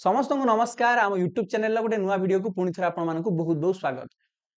समस्त को नमस्कार आम यूट्यूब चैनल गोटे नुआ वीडियो को पुणी थे आपण बहुत बहुत स्वागत।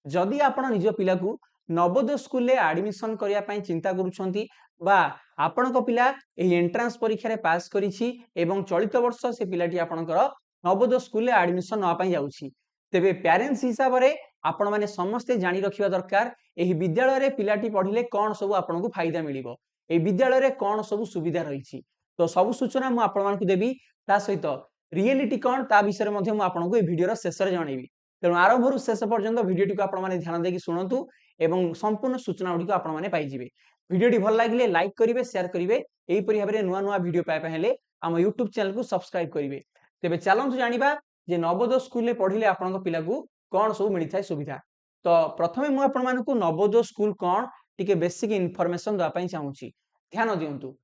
जदि आपण निज पिला को नवोदय स्कूल रे एडमिशन करिया पई चिंता करूछंती बा आपणक पिला एही एंट्रेंस परीक्षा रे पास करिछि एवं चलित वर्ष से पिलाटी आपणकर नवोदय स्कूल रे एडमिशन न पई जाउछि, तेबे पेरेंट्स हिसाब रे आपण माने समस्ते जानि रखिबा दरकार एही विद्यालय रे पिलाटी पढिले कोन सब आपणकु फायदा मिलिबो, एही विद्यालय रे कोन सब सुविधा रहिछि। तो सब सूचना मु आपण मानकु देबी, ता सहित रियलिटी कौन ता विषय में आपको भिडियो शेष में जनइबी। तेणु आरंभ शेष पर्यंत भिडियोटी को आपने ध्यान देकी शुणु एवं संपूर्ण सूचना गुड़ी आपने पाइबे। भिडियोटी भल लगे लाइक करेंगे, शेयर करेंगे, यहीपरि भाव में नुआ नुआ भिडियो पाइबा आम यूट्यूब चैनल को सब्सक्राइब करेंगे। तेज चलतु जाना जे नवोदय स्कूल पढ़िले आपण पिला कौन सब मिलता है सुविधा। तो प्रथमे मुझे नवोदय स्कूल कौन टी बेसिक इनफॉरमेशन देवाई चाहूँगी। ध्यान दिंतु,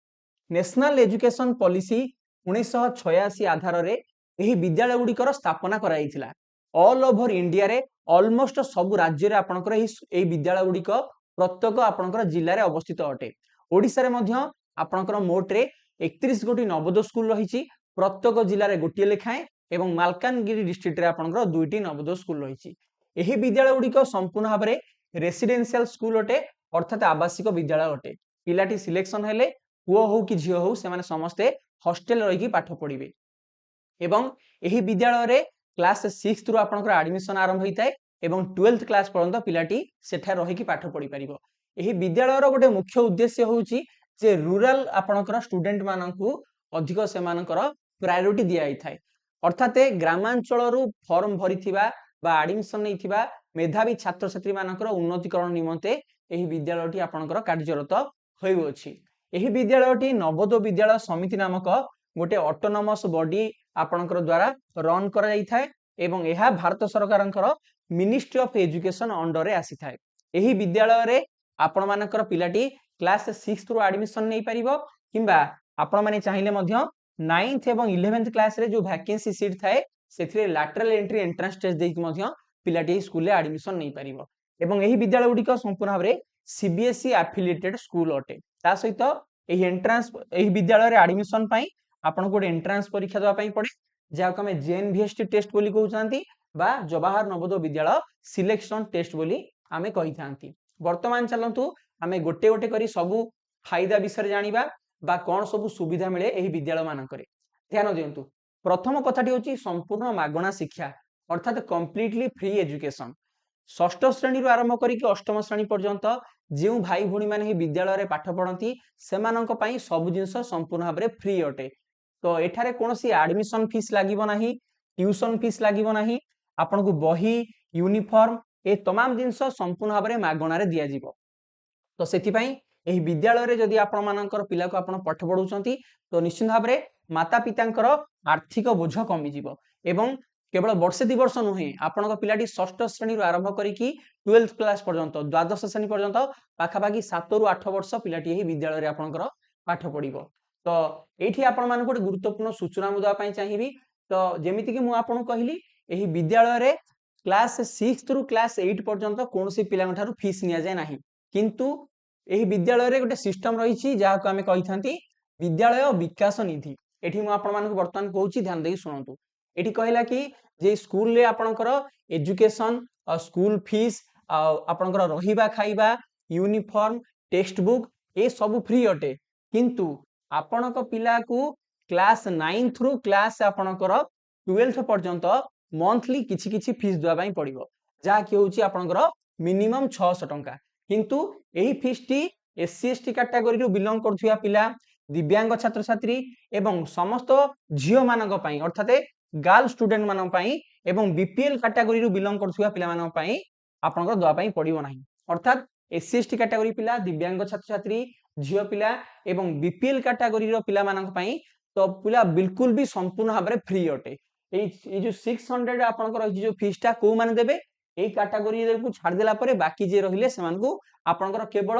नेशनल एजुकेशन पॉलिसी 1986 आधार रे एही विद्यालय गुड़िकर स्थापना कराइथिला। ऑल ओवर इंडिया रे ऑलमोस्ट सब राज्य रे आपनकर एही विद्यालय गुड़िक प्रत्येक आपनकर जिल्ला रे अवस्थित अटे। ओडिसा रे मध्य आपनकर मोट रे 31 गोटी नवोदय स्कूल रहिछि, प्रत्येक जिल्ला रे गोटिए लेखाएं एवं मालकानगिरी डिस्ट्रिक्ट रे आपनकर दुईटी नवोदय स्कूल रहिछि। एही विद्यालय गुड़िक संपूर्ण भाव में रेसिडेंशियल स्कूल अटे, अर्थात आवासिक विद्यालय अटे। पिलाटी सिलेक्शन हेले पुओ हो कि झियो हो से समस्ते हॉस्टल रही पाठ पढ़े एवं एही विद्यालय रे क्लास 6 रु आपनकर एडमिशन आरंभ होता है एवं 12th क्लास पर्यंत पिलाटी सेठा रही पाठ पढ़ी पारिबो। एही विद्यालय रो गोटे मुख्य उद्देश्य होउची जे रूरल आपनकर स्टूडेंट माननकु अधिक सेमानकर प्रायोरिटी दिया थाए, अर्थात ग्रामांचल रु फॉर्म भरिथिबा बा एडमिशन नैथिबा मेधावी छात्र छात्री मानकर उन्नतिकरण निमंते एही विद्यालयटी आपनकर कार्यरत होइबोछि। एही विद्यालयटी नवोदय विद्यालय समिति नामक गोटे ऑटोनोमस बॉडी आपनकर द्वारा रन करा जाई थाए एवं यह भारत सरकारंकर मिनिस्ट्री ऑफ एजुकेशन अंडर रे आसी थाए। एही विद्यालय रे आपण मानकर पिलाटी क्लास 6 रु एडमिशन नै परिबो किंबा आपण माने चाहिले मध्य 9th एवं 11th क्लास रे जो वैकेंसी सीट थाए सेथिरे लैटरल एंट्री एंट्रेंस टेस्ट देकी मध्य पिलाटी स्कूल रे एडमिशन नै परिबो। एवं एही विद्यालय गुडी को संपूर्ण भाव रे सीबीएसई एफिलिएटेड स्कूल अटे। ता सहित एही एंट्रेंस एही विद्यालय रे एडमिशन पई आपण को एंट्रेंस परीक्षा देवा पई पड़े, जाको हमें जेएनवीएसटी टेस्ट बोली कहउछांती बा जवाहर नवोदय विद्यालय सिलेक्शन टेस्ट बोली आमे कहि थांती। वर्तमान चलंतु आमे गोटे गोटे करी सब फायदा विषय जानिबा बा कोन सब सुविधा मिले एही विद्यालय मानकरे। ध्यान दियंतु, प्रथम कथाटी होची संपूर्ण मागणा शिक्षा, अर्थात कंप्लीटली फ्री एजुकेशन। षष्ठ श्रेणी आरंभ करिक अष्टम श्रेणी पर्यंत जो भाई भूणी माने विद्यालय रे पाठ पढ़ती सेमानंक पई सब जिंस संपूर्ण भाव में फ्री अटे। तो एठारे कोनोसी एडमिशन फीस लागिबो नाही, ट्यूशन फीस लागिबो नाही, आपन को बही यूनिफॉर्म ए तमाम जिंस संपूर्ण भाव में मागणा रे दिया जिवो। तो सेति पई एही विद्यालय रे जदि आपण मानकर पिला को आपण पाठ पढौचंती तो निश्चित भाव में माता पितांकर आर्थिक बोझ कमी जिवो एवं केवल वर्षे 2 वर्ष नुहे आपण पिलाटी षष्ठ श्रेणी आरंभ करिकी 12th क्लास पर्यंत द्वादश श्रेणी पर्यंत पाखापाखि 7 रु 8 वर्ष पिलाटी एही विद्यालय रे आपणकर पाठ पढिबो। तो एठी आपण मान को गुरुत्वपूर्ण सूचना मुदा पई चाहिबी। तो जेमिति कि मु आपण कहली एही विद्यालय रे क्लास 6 रु क्लास 8 पर्यंत कोनोसी पिलांग थारु फीस निया जाय नाही, किंतु एही विद्यालय रे गोटे सिस्टम रहिछि जाहाको आमे कहिथांती विद्यालय विकास निधि। एठी मु आपण मान को वर्तमान कहूची, ध्यान देई सुनंतु। एठी कहला कि जे स्कूल रे आपणकर एजुकेशन स्कूल फीस आपणकर रहिबा खाइबा यूनिफॉर्म टेक्स्ट बुक ए सब फ्री अटे, किंतु आपणक पिला को क्लास 9th रु क्लास आपणकर 12th पर्यंत मंथली किछि किछि फीस देवा पई पड़िबो, जहा कि होची आपणकर मिनिमम 600 टंका। किंतु एही fees T SC ST category रु बिलोंग करथुया पिला, दिव्यांग छात्र छात्री एवं समस्त झियो मानक पई अर्थात गर्ल स्टूडेंट मानक पई एवं बीपीएल कैटेगरी रु बिलोंग करथुया पिला मानक पई आपणकर देवा पई पड़िबो नाही। अर्थात एससी एसटी कैटेगरी पिला, दिव्यांग छात्र छात्री, झियो पिला एवं बीपीएल कैटेगरी रो पिला मानक पई तो पिला बिल्कुल भी संपूर्ण भाव में फ्री अटे। ए जो 600 आपनकर जो फीसटा को माने देबे ए कैटेगरी रे को छाड़ देला परे बाकी जे रहिले सेमान को आपनकर केवल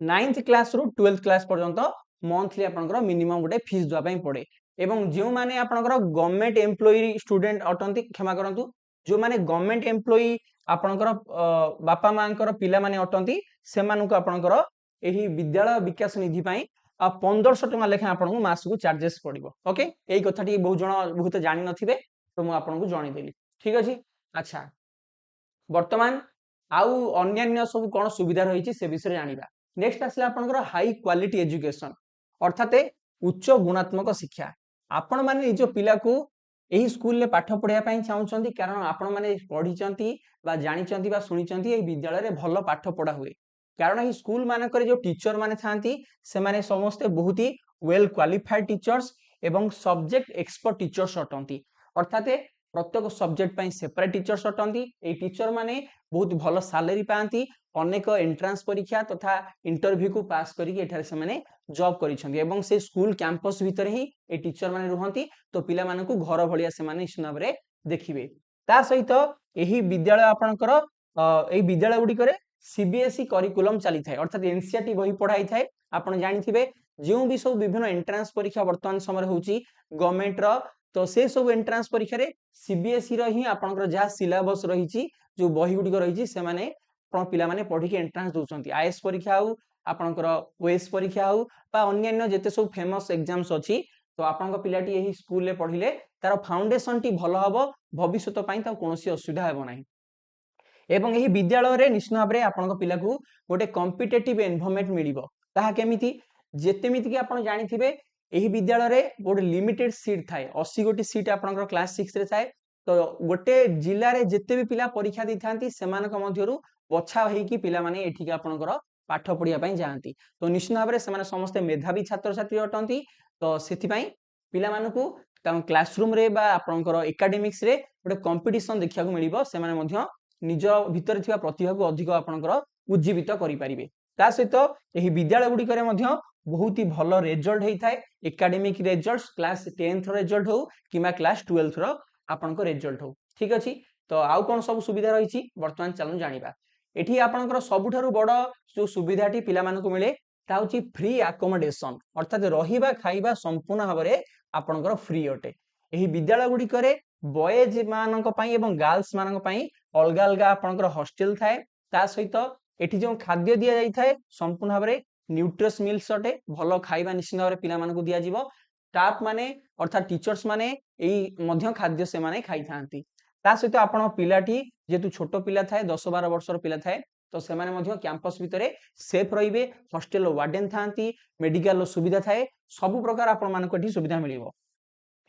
9th क्लास रु 12th क्लास पर्यंत मंथली आपनकर मिनिमम गोटे फीस दवा पई पड़े। एवं जो माने आपनकर गवर्नमेंट एम्प्लॉई स्टूडेंट अटंती, क्षमा करंतु, जो माने गवर्नमेंट एम्प्लॉई आपनकर बापा मांकर पिला माने अटंती सेमानक आपनकर एही विद्यालय विकास निधि पई 1500 टका लेखा आपन मासकू चार्जेस पड़िबो। ओके एई कथाटी बहुत जण बहुत जानि नथिबे तो मु आपन को जणी देली। ठीक अछि। अच्छा वर्तमान आउ अन्यान्य सब कोन सुविधा रहिछि से विषय जानिबा। नेक्स्ट आसला आपनकर हाई क्वालिटी एजुकेशन अर्थात उच्च गुणात्मक शिक्षा। आपण माने निज पिला को एही स्कूल ले पाठ पढिया पई चाहुचंती कारण आपण माने पढिचंती बा जानिचंती बा सुनिचंती एही विद्यालय रे भलो पाठ पढा हुए। कारण एही स्कूल मानकर जो टीचर माने थांती से माने समस्त बहुत ही वेल क्वालिफाइड टीचर्स एवं सब्जेक्ट एक्सपर्ट टीचर्स अटंती। अर्थात प्रत्येक सब्जेक्ट पई सेपरेट टीचर्स अटंती। एही टीचर माने बहुत भलो सैलरी पांती। अनेक एंट्रांस परीक्षा तथा इंटरव्यू को पास करिक एठारे से माने जॉब करिसंती एवं से स्कूल कैंपस भीतर ही ए टीचर माने रहंती। तो पिला मानकु घर भलिया से माने सुनाबरे देखिबे। ता सहित एही विद्यालय आपनकर एही विद्यालय गुडी करे सीबीएसई करिकुलम चली थाए अर्थात एनसीईआरटी बही पढाई थाए। आपण जानिथिबे जो भी सब विभिन्न एंट्रांस परीक्षा वर्तमान समय होउची गवर्नमेंट रो तो से सब एंट्रांस परीक्षा रे सीबीएसई रो ही आपनकर जहा सिलेबस रहिची जो बही गुडी रहिची से माने आपण पिला माने पढी के एंट्रांस दोचंती। आईएएस परीक्षा हो आपनकर ओएस परीक्षा हो बा अन्य जेते सब फेमस एग्जाम्स अछि तो आपनका पिलाटी एही स्कूल ले पढिले तार फाउंडेशन टी भलो हबो भविष्यत पई ता कोनोसी असुविधा हेबो नाही। एवं एही विद्यालय रे निश्चित भाबरे आपनका पिला को गोटे कॉम्पिटिटिव एनवायरनमेंट मिलिबो। ताहा केमिति जेतेमिति कि आपण जानिथिबे एही विद्यालय रे गोटे लिमिटेड सीट थाए 80 गोटी सीट आपनकर क्लास 6 रे थाए। तो गोटे जिल्ला रे जेते भी पिला परीक्षा दिथांती सेमानक मध्यरु बछा हेकी पिला माने एठी आपनकर पाठ पढिया पई जांती। तो निश्चित भाबरे सेमाने समस्त मेधावी छात्र छात्री अटंती। तो सेति पई पिला मानकु क्लासरूम रे बा आपनकर एकेडमिक्स रे गोटे कंपटीशन देखिया को मिलिबो। सेमाने मध्य निज भितर थिबा प्रतिभा को अधिक आपनकर उज्जीवित करि परिबे। ता सहित एही विद्यालय गुडी करे मध्य बहुत ही भलो रिजल्ट हेई थाए। Academic results class 10th result हो किमा क्लास 12th रो आपनकर रिजल्ट हो। ठीक अछि। तो आउ कोन सब सुविधा रहिछि वर्तमान चलन जानिबा। एठी आपनकर सबुठारु बड़ जो सुविधाटी पिला मानको मिले ता होछि फ्री अकोमोडेशन अर्थात रहिबा खाइबा संपूर्ण भाबरे आपनकर फ्री अटे। एही विद्यालय गुडी करे बॉयज मानक पई एवं गर्ल्स मानक पई अलगा अलगा आपनकर हॉस्टल थाए। ता सहित एठी जो खाद्य दिया जाई थाए संपूर्ण भाबरे न्यूट्रियस मील्स अटे भलो खाइबा निश्चित भाबरे पिला मानको दिया जिवो। स्टाफ माने अर्थात टीचर्स माने एही मध्य खाद्य से माने खाइ थांती। ता सहित आपण पिलाटी जेतु छोटो पिला थाए 10-12 वर्षर पिला थाए तो से माने मध्य कैंपस भितरे सेफ रहिबे। हॉस्टल वार्डन थांती मेडिकल सुविधा थाए सब प्रकार आपण मानको एठी सुविधा मिलिबो।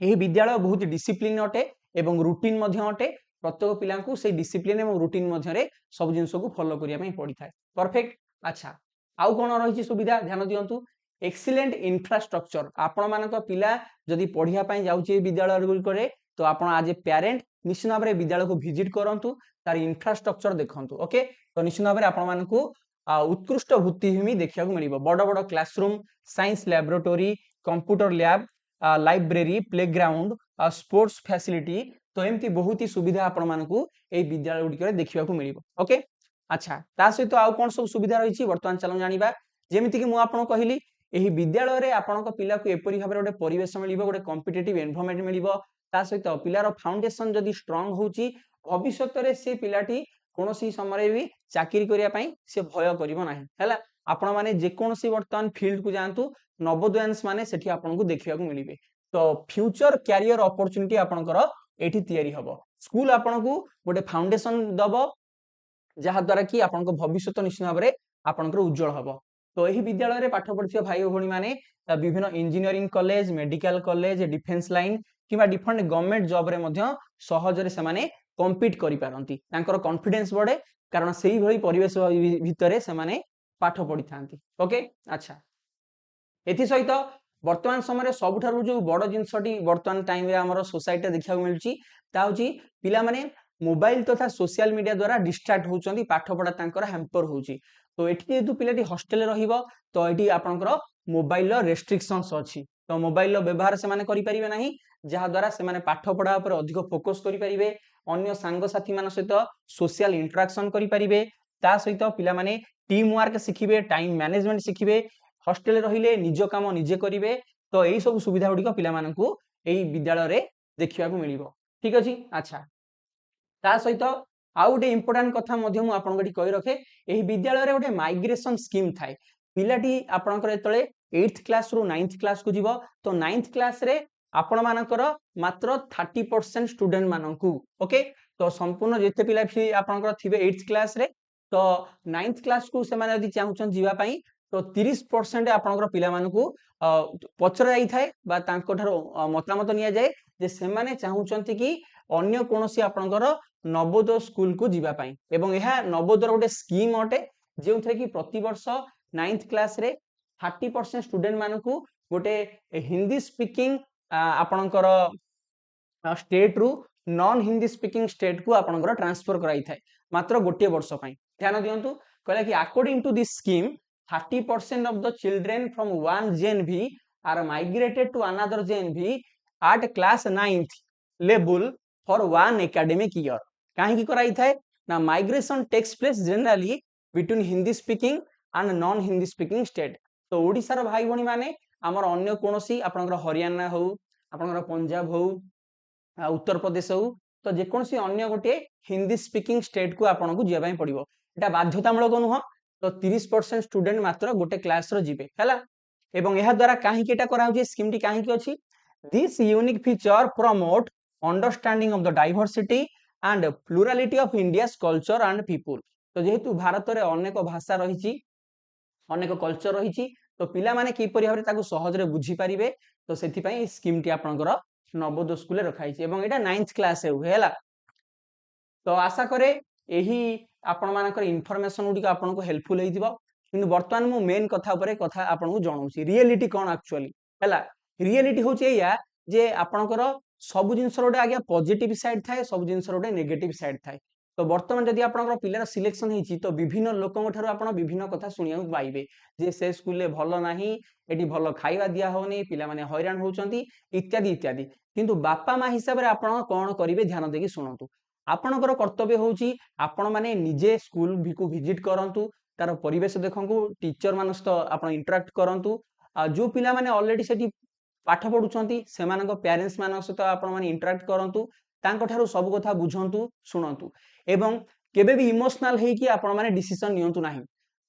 एही विद्यालय बहुत डिसिप्लिन अटे एवं रूटीन मध्य अटे। प्रत्येक पिला को से डिसिप्लिन एवं रूटीन मध्य रे सब जिंस को फॉलो करिया पई पड़ी थाए। परफेक्ट। अच्छा आउ कोन रहिछि सुविधा ध्यान दियंतु। एक्सीलेंट इंफ्रास्ट्रक्चर आपण मानक पिला जदि पढिया पई जाउछि विद्यालय गुडी करे तो आपण आज ए पेरेंट निश्चित भाबरे विद्यालय को विजिट करंतु तार इंफ्रास्ट्रक्चर देखंतु। ओके तो निश्चित भाबरे आपण मानकु उत्कृष्ट भित्तिभूमि देखिया को मिलिबो। बड़ बड़ classroom science laboratory computer lab library playground sports facility तो एमती बहुत ही सुविधा आपण मानकु ए विद्यालय गुडी करे देखिया को मिलिबो। ओके अच्छा ता सहित आउ कोन सब सुविधा रहिछि वर्तमान चलन जानिबा। जेमिति कि मु आपण कहिली एही विद्यालय रे आपणक पिला को एपरि भाबरे गोटे परिवेश मिलिबो गोटे कॉम्पिटिटिव एनवायरनमेंट मिलिबो। ता सहित पिलार फाउंडेशन जदि स्ट्रांग होउची भविष्यत रे से पिलाटी कोनोसी समय भी चाकरी करिया पई से भय करिवो नाही। हैला आपण माने जे कोनोसी वर्तमान फील्ड को जानतु नवोदयांस माने सेठी आपण को देखिया को मिलिबे। तो फ्यूचर कैरियर अपॉर्चुनिटी आपणकर एठी तयारी हबो। स्कूल आपण को गोटे फाउंडेशन दबो जहा द्वारा कि आपनको भविष्यत निश्चित भाबरे आपनकर उज्जवल हबो। तो एही विद्यालय रे पाठ पढिथिबा भाई ओ भणी माने विभिन्न engineering college medical college defence line किबा डिफरेंट गवर्नमेंट जॉब रे मध्य सहज रे से माने कम्पीट करि पारंती। तांकर कॉन्फिडेंस बढ़े कारण सेही भली परिवेश भितरे से माने पाठ पढि थांती। ओके अच्छा एथि सहित वर्तमान समय सबुठारु जो बड़ जिंसटी वर्तमान टाइम रे हमर सोसाइटी देखिया मिलुची ता होची पिला माने मोबाइल तथा सोशल मीडिया द्वारा डिस्ट्रैक्ट होउचंदी पाठ पढा तांकर हैम्पर होउची। तो एठी जेतु पिलाटी हॉस्टल रे रहिबो तो एठी आपनकर मोबाइल रो रेस्ट्रिक्शंस अछि। तो मोबाइल रो व्यवहार से माने करि परिबे नाही जहा द्वारा से माने पाठ पढा ऊपर अधिक फोकस करि परिबे। अन्य सांग साथी मान सहित सोशल इंटरेक्शन करि परिबे। ता सहित पिला माने टीम वर्क सिखिबे टाइम मैनेजमेंट सिखिबे। हॉस्टल रे रहिले निज काम निजे करिवे। तो एई सब सुविधा गुडी को पिला मानकु एई विद्यालय रे देखिया को मिलिबो। ठीक अछि अच्छा ता सहित आउ गोटे इंपोर्टेंट कथा मध्य मु आपन गडी कहि रखे एही विद्यालय रे गोटे माइग्रेशन स्कीम थाए। पिलाटी आपनकर एतले 8th क्लास रु 9th क्लास को जीवो तो 9th क्लास रे आपण मानकर मात्र 30% स्टूडेंट मानकू ओके तो संपूर्ण जेते पिला भी आपनकर थिबे 8th क्लास रे तो 9th क्लास को से माने यदि चाहुचन जीवा पई तो 30% आपनकर पिला मानकू पचरा जाई थाए बा तांको ठारो मतामत निया जाए जे से माने चाहुचंती कि अन्य कोनोसी आपनकर नवोदय स्कूल को जीवा पई एवं एहा नवोदय गोटे स्कीम अटे जेउथरे कि प्रति वर्ष 9th क्लास रे 30% स्टूडेंट मानकू गोटे हिंदी स्पीकिंग आपनकर स्टेट रु नॉन हिंदी स्पीकिंग स्टेट को आपनकर ट्रांसफर कराई थाए मात्र गोटे वर्ष पई ध्यान दियंतु कहला कि according to this scheme 30% of the children from one JNV are migrated to another JNV at class 9th level for one academic year काहे की कराई थाए ना migration takes place generally between Hindi speaking and non Hindi speaking state तो ओडिसा रो भाई भणी माने हमर अन्य कोनोसी आपनकर हरियाणा हो आपनकर पंजाब हो उत्तर प्रदेश हो तो जे कोनोसी अन्य गोटे हिंदी स्पीकिंग स्टेट को आपन को जिया पई पड़िबो एटा बाध्यतामूलक नुह तो 30% स्टूडेंट मात्र गोटे क्लास रो जिबे हैला एवं एहा द्वारा काहे केटा करा होजे स्कीम टी काहे की अछि this unique feature promote understanding of the diversity and plurality of India's culture and people तो जेहेतु भारत रे अनेक भाषा रहिछि अनेक कल्चर रहिछि तो पिला माने की परि भाबरे ताकू सहज रे बुझी परिबे तो सेथि पई स्कीम टी आपनकर नवोदय स्कूल रे रखाइछि एवं एटा 9th क्लास हे हैला तो आशा करे एही आपण मानकर इन्फॉर्मेशन गुडी आपन को हेल्पफुल हेइदिबो किंतु वर्तमान मु मेन कथा ऊपर कथा आपन को जणाउछि रियलिटी कोन एक्चुअली हैला रियलिटी होछि या जे आपनकर सब जिंस रोडे आगे पॉजिटिव साइड थाए सब जिंस रोडे नेगेटिव साइड थाए तो वर्तमान जदि आपनकर पिलार सिलेक्शन हेछि तो विभिन्न लोकन ठारो आपण विभिन्न कथा सुनिया पाइबे जे से स्कूल ले भलो नाही एटी भलो खाइबा दिया होनी पिला माने हैरान होउचंती इत्यादि इत्यादि किंतु बापा मा हिसाब रे आपण कोन करिवे ध्यान देकी सुनंतु आपणकर कर्तव्य होउची आपण माने निजे स्कूल को विजिट करंतु तार परिवेश देखंतु टीचर मानस तो आपण इंटरेक्ट करंतु जो पिला माने ऑलरेडी सेठी पाठ पढुचंती सेमानक पेरेंट्स मानस तो आपण माने इंटरेक्ट करंतु तांको ठारो सब कथा बुझंतु सुनंतु एवं केबे भी इमोशनल हे कि आपण माने डिसीजन नियंतु नाही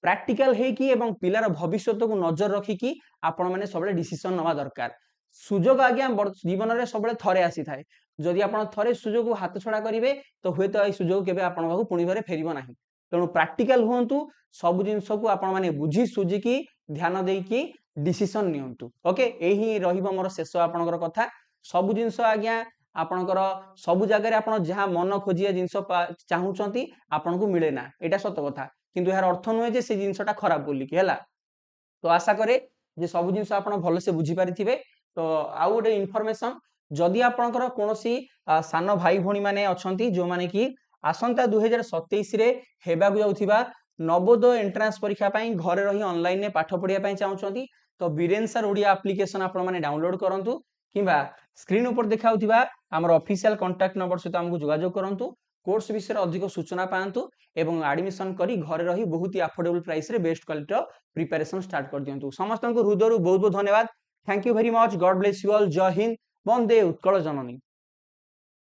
प्रैक्टिकल हे कि एवं पिलार भविष्य को नजर रखी कि आपण माने सबले डिसीजन नवा दरकार सुजोग आज्ञा जीवन रे सबले थरे आसी थाए जदि आपण थरे सुजोग हाथ छडा करिवे तो हुए तो ए सुजोग केबे आपण बाबू पुणी भरे फेरिबो नाही तेणु प्रैक्टिकल हुंतु सब जिंस को आपण माने बुझी सुझी की ध्यान देई की डिसीजन नियंतु ओके एही रहिबो मोर शेष आपनकर कथा सब जिंस आज्ञा आपनकर सब जगह रे आपण जहां मन खोजिया जिंस चाहुचंती आपण को मिले ना एटा सत कथा किंतु यार अर्थ नय जे से जिंसटा खराब बोली की हैला तो आशा करे जे सब जिंस आपण भलो से बुझी पारिथिबे तो आउ गोटे इनफॉरमेशन जदि आपनकर कोनोसी सान भाई भणी माने अछंती जो माने की आसंता 2027 रे हेबा को जाउथिबा नवोदय एंट्रेंस परीक्षा पई घरे रही ऑनलाइन ने पाठ पढिया पई चाहुचंती तो बीरेन सर ओडिया एप्लीकेशन आपण माने डाउनलोड करंतु किबा स्क्रीन ऊपर देखाउथिबा हमर ऑफिशियल कांटेक्ट नंबर से हमकु जोगाजोग करंतु कोर्स विषय अधिक सूचना पांतु एवं एडमिशन करी घरे रही बहुत ही अफोर्डेबल प्राइस रे बेस्ट क्वालिटी प्रिपरेशन स्टार्ट कर दियंतु समस्त को हृदय बहुत बहुत धन्यवाद thank you very much God bless you all जय हिंद वंदे उत्कल जननी।